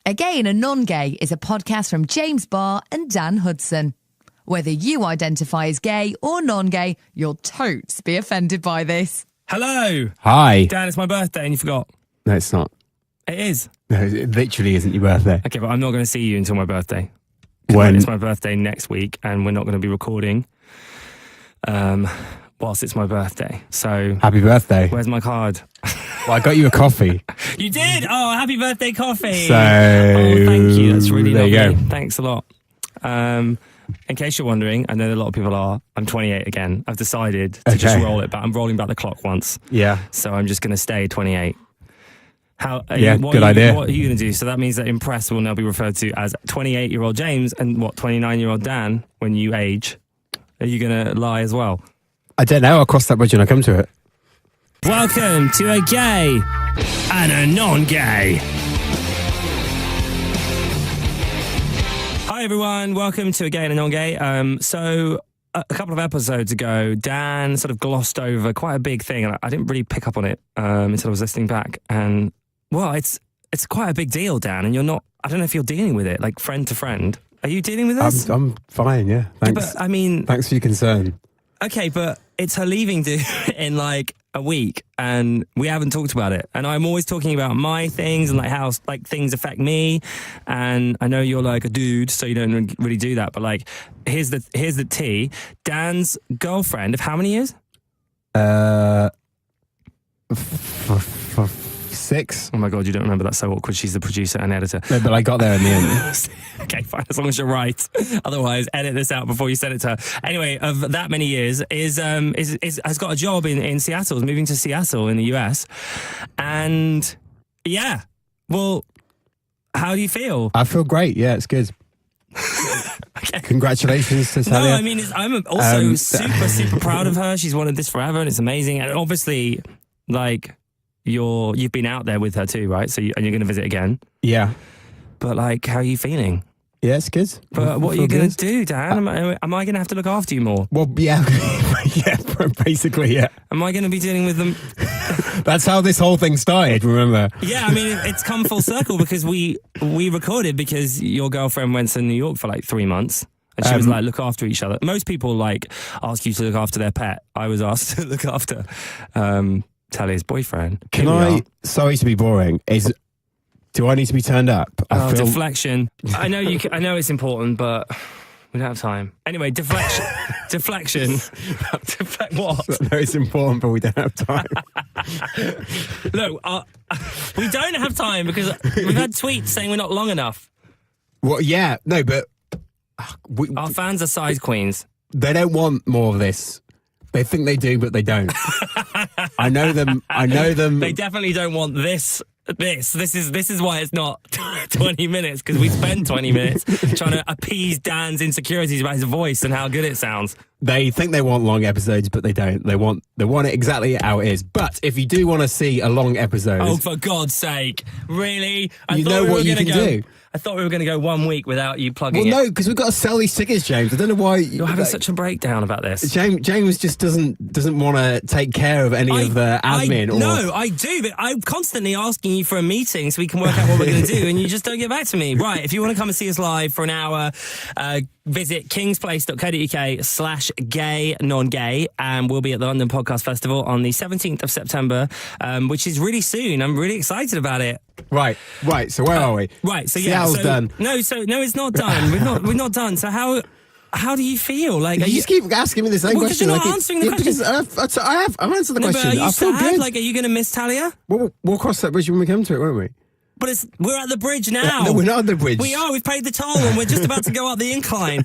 A Gay and A NonGay is a podcast from James Barr and Dan Hudson. Whether you identify as gay or non-gay, you'll totes be offended by this. Hello. Hi. Dan, it's my birthday and you forgot. No, it's not. It is. No, it literally isn't your birthday. Okay, but I'm not going to see you until my birthday. When? It's my birthday next week and we're not going to be recording whilst it's my birthday. So Happy birthday. where's my card? Well, I got you a coffee. You did? Oh, happy birthday coffee. So, oh, thank you. That's really there lovely. you go. Thanks a lot. In case you're wondering, I know that a lot of people are, I'm 28 again. I've decided to just roll it back. I'm rolling back the clock once. Yeah. So I'm just going to stay 28. Good idea. What are you going to do? So that means that Impress will now be referred to as 28-year-old James and 29-year-old Dan when you age. Are you going to lie as well? I don't know. I'll cross that bridge when I come to it. Welcome to A Gay and A NonGay. Hi everyone, welcome to A Gay and A NonGay. So a couple of episodes ago, Dan sort of glossed over quite a big thing, and I didn't really pick up on it until I was listening back. And well, it's quite a big deal, Dan, and you're not. I don't know if you're dealing with it, like friend to friend. Are you dealing with this? I'm fine. Yeah. Thanks. Yeah, but I mean, thanks for your concern. Okay, but it's her leaving due in like a week and we haven't talked about it. And I'm always talking about my things and like how like things affect me. And I know you're like a dude, so you don't really do that. But like, here's the tea. Dan's girlfriend of how many years? 6. Oh my God, you don't remember. That's so awkward. She's the producer and editor. No, but I got there in the end. Okay, fine, as long as you're right. Otherwise, edit this out before you send it to her. Anyway, of that many years, has got a job in Seattle, is moving to Seattle in the US. And yeah, well, how do you feel? I feel great. Yeah, it's good. Okay. Congratulations to Talia. No, I mean, I'm also super proud of her. She's wanted this forever and it's amazing. And obviously, like, you've been out there with her too, right? So and you're going to visit again. Yeah. But like, how are you feeling? Yeah, it's good. But what are you going to do, Dan? Am I going to have to look after you more? Well, yeah. Yeah, basically, yeah. Am I going to be dealing with them? That's how this whole thing started, remember? Yeah, I mean, it's come full circle because we recorded because your girlfriend went to New York for like 3 months. And she was like, look after each other. Most people like ask you to look after their pet. I was asked to look after Talia's boyfriend. Sorry to be boring, do I need to be turned up? Deflection. I know I know it's important, but we don't have time. Anyway, deflection. What? No, it's important, but we don't have time. Look, we don't have time because we've had tweets saying we're not long enough. Well, yeah, no, but our fans are size queens. They don't want more of this. They think they do, but they don't. I know them. They definitely don't want this. This is why it's not 20 minutes, because we spend 20 minutes trying to appease Dan's insecurities about his voice and how good it sounds. They think they want long episodes, but they don't. They want it exactly how it is. But if you do want to see a long episode, oh, for God's sake, really? You know what you can do. I thought we were going to go 1 week without you plugging it. Well, no, because we've got to sell these tickets, James. I don't know why you're having such a breakdown about this. James just doesn't want to take care of any of the admin. No, I do, but I'm constantly asking you for a meeting so we can work out what we're going to do, and you just don't get back to me. Right, if you want to come and see us live for an hour, visit kingsplace.co.uk/gay-non-gay, and we'll be at the London Podcast Festival on the 17th of September, which is really soon. I'm really excited about it. Right. So where are we? Right. So yeah, done. No, it's not done. We're not done. So how do you feel? Like you just keep asking me the same question. You're not answering the question. I've answered the question. But are you I feel sad? good. Like, are you going to miss Talia? We'll cross that bridge when we come to it, won't we? But we're at the bridge now. No, we're not at the bridge. We are. We've paid the toll and we're just about to go up the incline.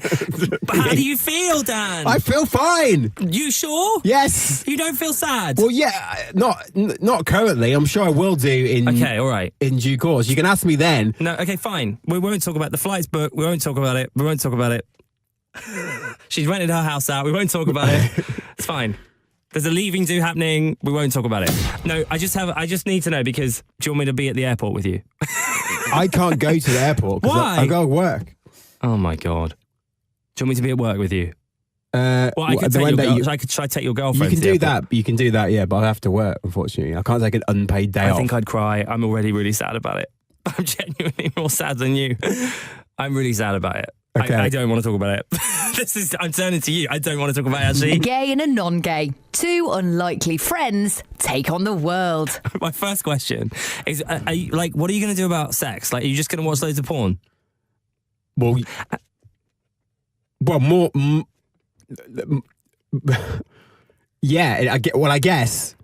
But how do you feel, Dan? I feel fine. You sure? Yes. You don't feel sad? Well, yeah, not currently. I'm sure I will do in okay, all right. In due course. You can ask me then. No, okay, fine. We won't talk about the flights book. We won't talk about it. She's rented her house out. We won't talk about it. It's fine. There's a leaving do happening. We won't talk about it. No, I just need to know because do you want me to be at the airport with you? I can't go to the airport because I got to work. Oh my God. Do you want me to be at work with you? Should I take your girlfriend? You can do that. You can do that, yeah, but I have to work, unfortunately. I can't take an unpaid day off. I think I'd cry. I'm already really sad about it. I'm genuinely more sad than you. I'm really sad about it. Okay. I don't want to talk about it. I'm turning to you. I don't want to talk about it, actually. A gay and a non-gay. Two unlikely friends take on the world. My first question is, are you, like, what are you going to do about sex? Like, are you just going to watch loads of porn? Well, more. Yeah, I guess.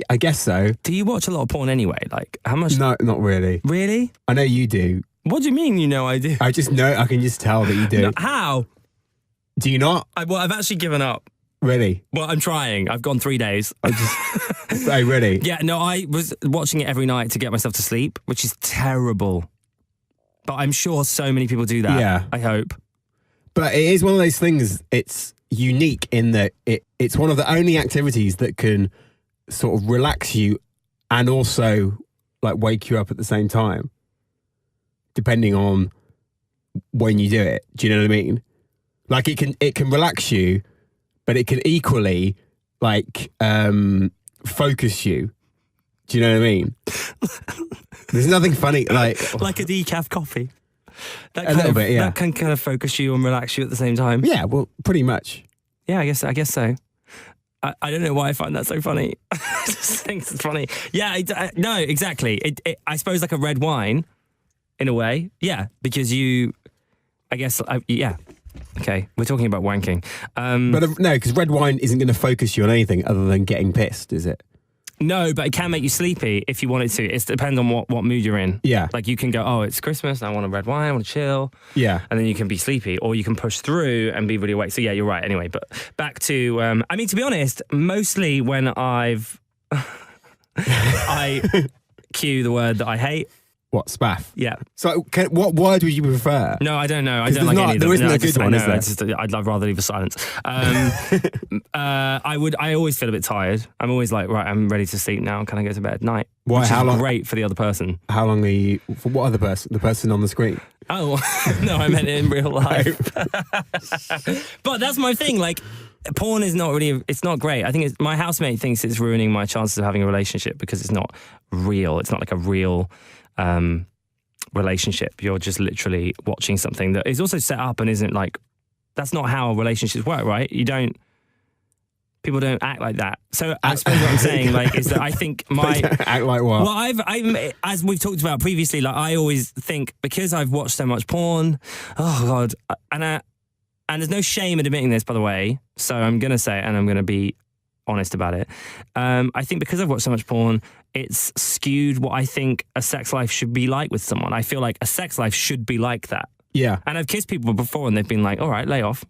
I guess so. Do you watch a lot of porn anyway? Like, how much? No, not really. Really? I know you do. What do you mean you know I do? I just know. I can just tell that you do. No, how? Do you not? I've actually given up. Really? Well, I'm trying. I've gone 3 days. Oh, really? Yeah, no, I was watching it every night to get myself to sleep, which is terrible. But I'm sure so many people do that. Yeah. I hope. But it is one of those things, it's unique in that it's one of the only activities that can sort of relax you and also like wake you up at the same time, depending on when you do it. Do you know what I mean? Like it can relax you, but it can equally like focus you. Do you know what I mean? There's nothing funny like a decaf coffee. That a little bit, yeah. That can kind of focus you and relax you at the same time. Yeah, well, pretty much. Yeah, I guess so. I don't know why I find that so funny. I just think it's funny. Yeah, no, exactly. I suppose like a red wine, in a way. Yeah, because yeah. Okay, we're talking about wanking. But no, because red wine isn't going to focus you on anything other than getting pissed, is it? No, but it can make you sleepy if you want it to. It depends on what mood you're in. Yeah. Like you can go, oh, it's Christmas, I want a red wine, I want to chill. Yeah. And then you can be sleepy, or you can push through and be really awake. So yeah, you're right. Anyway, but back to, I mean, to be honest, mostly when I cue the word that I hate. What, spaff? Yeah. So what word would you prefer? No, I don't know. I don't like any of them. There isn't No, a good one, is there? I'd rather leave a silence. I always feel a bit tired. I'm always like, right, I'm ready to sleep now. Can I go to bed at night? Why? Which How is long? Great for the other person. How long are you? For what other person? The person on the screen? Oh, no, I meant it in real life. But that's my thing. Like, porn is not really, it's not great. I think my housemate thinks it's ruining my chances of having a relationship because it's not real. It's not like a real relationship. You're just literally watching something that is also set up and isn't like, that's not how relationships work, right? People don't act like that. So I suppose what I'm saying, like, is that I think act like what? Well, I'm as we've talked about previously, like I always think because I've watched so much porn, oh God, and there's no shame in admitting this, by the way. So I'm gonna say it and I'm gonna be honest about it. I think because I've watched so much porn, it's skewed what I think a sex life should be like with someone. I feel like a sex life should be like that. Yeah. And I've kissed people before and they've been like, all right, lay off.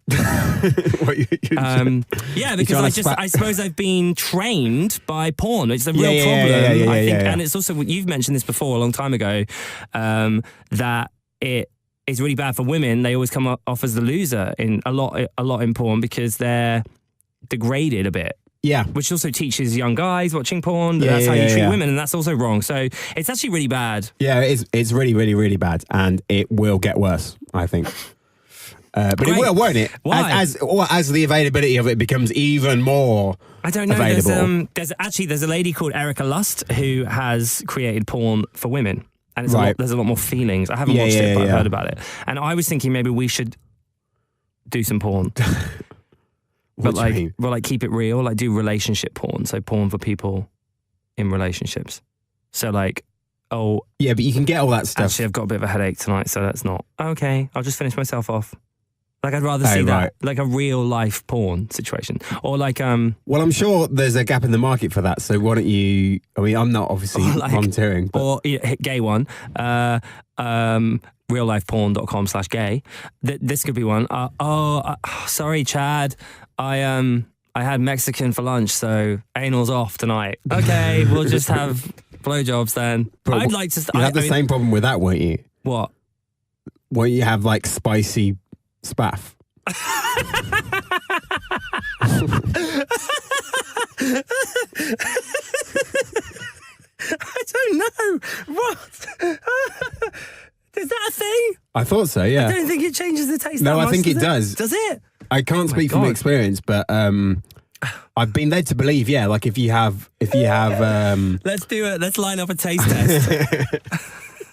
Yeah, because I suppose I've been trained by porn. It's a real problem, I think. And it's also, you've mentioned this before a long time ago, that it is really bad for women. They always come off as the loser in a lot in porn because they're degraded a bit. Yeah. Which also teaches young guys watching porn that that's how you treat women, and that's also wrong. So it's actually really bad. Yeah, it's really, really, really bad, and it will get worse, I think. But Great. it will, won't it? Why? As the availability of it becomes even more I don't know. available. There's a lady called Erica Lust who has created porn for women, and there's a lot more feelings. I haven't watched it, but I've heard about it. And I was thinking maybe we should do some porn. But keep it real, like do relationship porn. So porn for people in relationships. So like, oh. Yeah, but you can get all that stuff. Actually, I've got a bit of a headache tonight, so that's not. Okay, I'll just finish myself off. Like I'd rather see that, like a real life porn situation. Or like, well, I'm sure there's a gap in the market for that. So why don't you, I mean, I'm not obviously volunteering. But. Or gay one. Reallifeporn.com/gay. This could be one. Sorry, Chad. I had Mexican for lunch, so anal's off tonight. Okay, we'll just have blowjobs then. But I'd like to. You had the same problem with that, won't you? What? Won't you have like spicy spaff? I don't know. What? Is that a thing? I thought so, yeah. I don't think it changes the taste. No, that much, I think it does. Does it? I can't speak from experience, but I've been led to believe, yeah, like if you have Let's do it. Let's line up a taste test.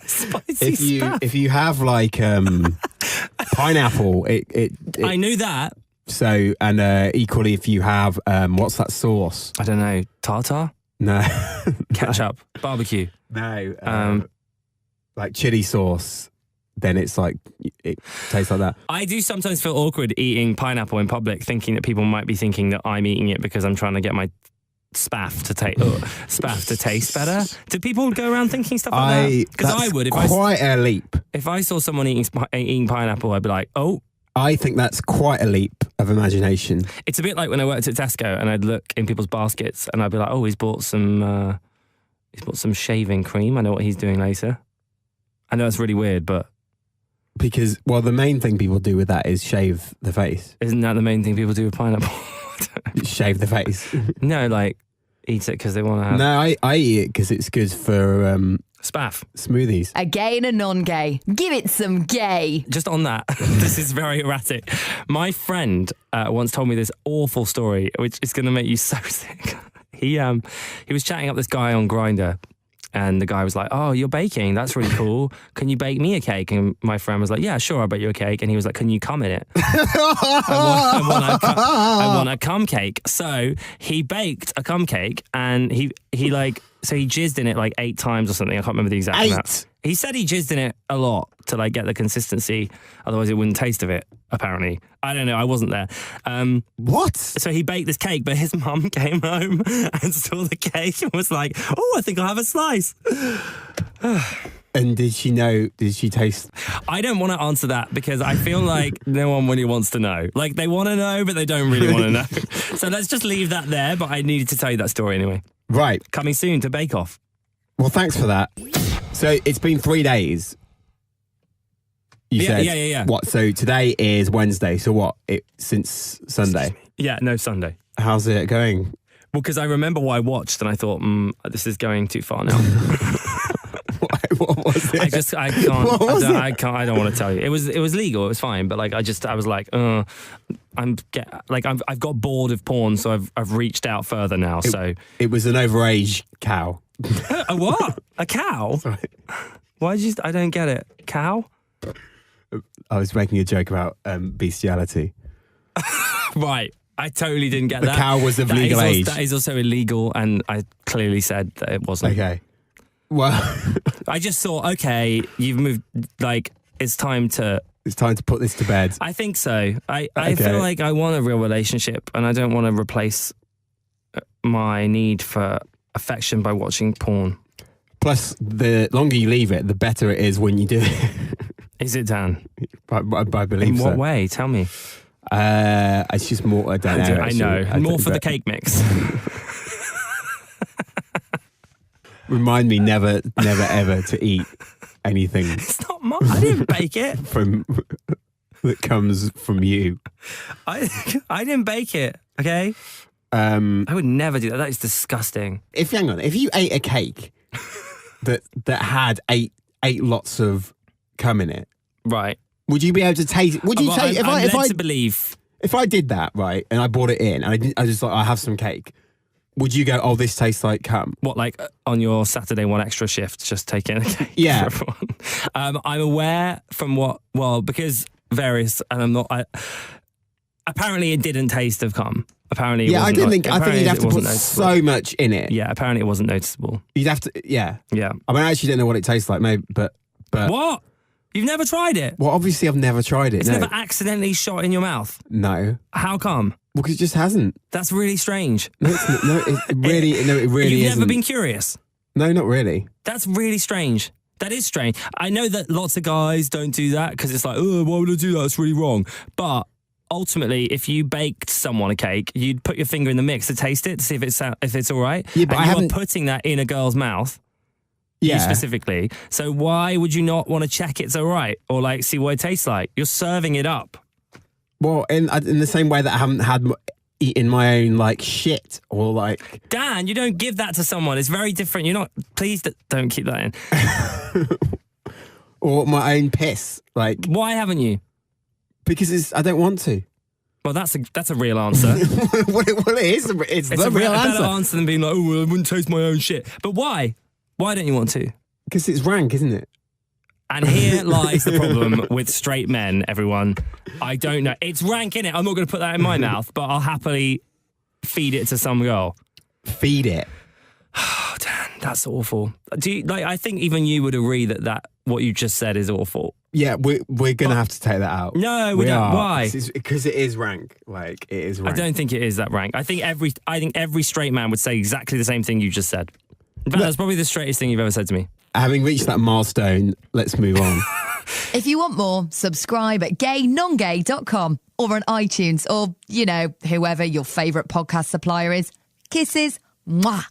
Spicy stuff. if you have like pineapple, it I knew that. So and equally if you have what's that sauce? I don't know. Tartar? No. Ketchup? Barbecue? No. Like chili sauce. Then it's like, it tastes like that. I do sometimes feel awkward eating pineapple in public, thinking that people might be thinking that I'm eating it because I'm trying to get my spaff to taste better. Do people go around thinking stuff like that? Because I would. Quite a leap. If I saw someone eating pineapple, I'd be like, oh. I think that's quite a leap of imagination. It's a bit like when I worked at Tesco and I'd look in people's baskets and I'd be like, oh, he's bought some shaving cream. I know what he's doing later. I know it's really weird, but... Because, well, the main thing people do with that is shave the face. Isn't that the main thing people do with pineapple? Shave the face. No, like, eat it because they want to have... No, I eat it because it's good for... Spaff. Smoothies. A gay and a non-gay. Give it some gay. Just on that, this is very erratic. My friend once told me this awful story, which is going to make you so sick. He was chatting up this guy on Grindr. And the guy was like, oh, you're baking. That's really cool. Can you bake me a cake? And my friend was like, yeah, sure, I'll bake you a cake. And he was like, can you cum in it? I want a cum cake. So he baked a cum cake and he jizzed in it like 8 times or something. I can't remember the exact amount. He said he jizzed in it a lot to like get the consistency. Otherwise it wouldn't taste of it, apparently. I don't know. I wasn't there. What? So he baked this cake, but his mum came home and saw the cake and was like, oh, I think I'll have a slice. And did she know? Did she taste? I don't want to answer that because I feel like no one really wants to know. Like they want to know, but they don't really want to know. So let's just leave that there. But I needed to tell you that story anyway. Right. Coming soon to Bake Off. Well, thanks for that. So it's been 3 days. You said? Yeah. What? So today is Wednesday. So what? Since Sunday? Yeah, no, Sunday. How's it going? Well, because I remember what I watched and I thought, this is going too far now. What was it? I can't. I don't want to tell you. It was legal. It was fine. But like, I was like, I've got bored of porn, so I've reached out further now. So it was an overage cow. A what? A cow? Sorry. Why did you? I don't get it. Cow? I was making a joke about bestiality. Right. I totally didn't get that. The cow was of legal age. That is also illegal, and I clearly said that it wasn't. Okay. Well, I just thought, okay, you've moved. Like, it's time to put this to bed. I think so. I feel like I want a real relationship, and I don't want to replace my need for affection by watching porn. Plus, the longer you leave it, the better it is when you do it. Is it, Dan? I believe so. In what way? Tell me. It's just more. I don't know. I know. More for the cake mix. Remind me never ever to eat anything. It's not mine. I didn't bake it. That comes from you. I didn't bake it. Okay. I would never do that. That is disgusting. If you ate a cake that had eight lots of cum in it, right? Would you be able to taste? Would you taste? If I did that, right, and I brought it in, and I just like I have some cake. Would you go, oh, this tastes like cum? What, like on your Saturday one extra shift, just taking a cake yeah. for everyone? I'm aware from because various, and I'm not. Apparently, it didn't taste of cum. Apparently, it wasn't. I think you'd have to put so much in it. Yeah, apparently it wasn't noticeable. You'd have to, yeah. Yeah. I mean, I actually don't know what it tastes like, maybe, but. What? You've never tried it? Well, obviously, I've never tried it. It's never accidentally shot in your mouth? No. How come? Well, because it just hasn't. That's really strange. No, it really You've isn't. never been curious? No, not really. That's really strange. That is strange. I know that lots of guys don't do that because it's like, oh, why would I do that? It's really wrong. But ultimately, if you baked someone a cake, you'd put your finger in the mix to taste it to see if it's all right. Yeah, but and you're putting that in a girl's mouth. Yeah. You specifically. So why would you not want to check it's all right or like see what it tastes like? You're serving it up. Well, in the same way that I haven't eaten my own like shit or like. Dan, you don't give that to someone. It's very different. You're not. Please don't keep that in. Or my own piss. Like. Why haven't you? Because I don't want to. Well, that's a real answer. Well, it is. It's the real better answer. answer than being like, oh, well, I wouldn't taste my own shit. But why? Why don't you want to? Because it's rank, isn't it? And here lies the problem with straight men, everyone. I don't know. It's rank, innit? I'm not going to put that in my mouth, but I'll happily feed it to some girl. Feed it. Oh, Dan, that's awful. I think even you would agree that what you just said is awful. Yeah, we're going to have to take that out. No, we don't. are. Why? Because it is rank. Like, it is rank. I don't think it is that rank. I think every straight man would say exactly the same thing you just said. In fact, that's probably the straightest thing you've ever said to me. Having reached that milestone, let's move on. If you want more, subscribe at gaynongay.com or on iTunes or, whoever your favourite podcast supplier is. Kisses. Mwah.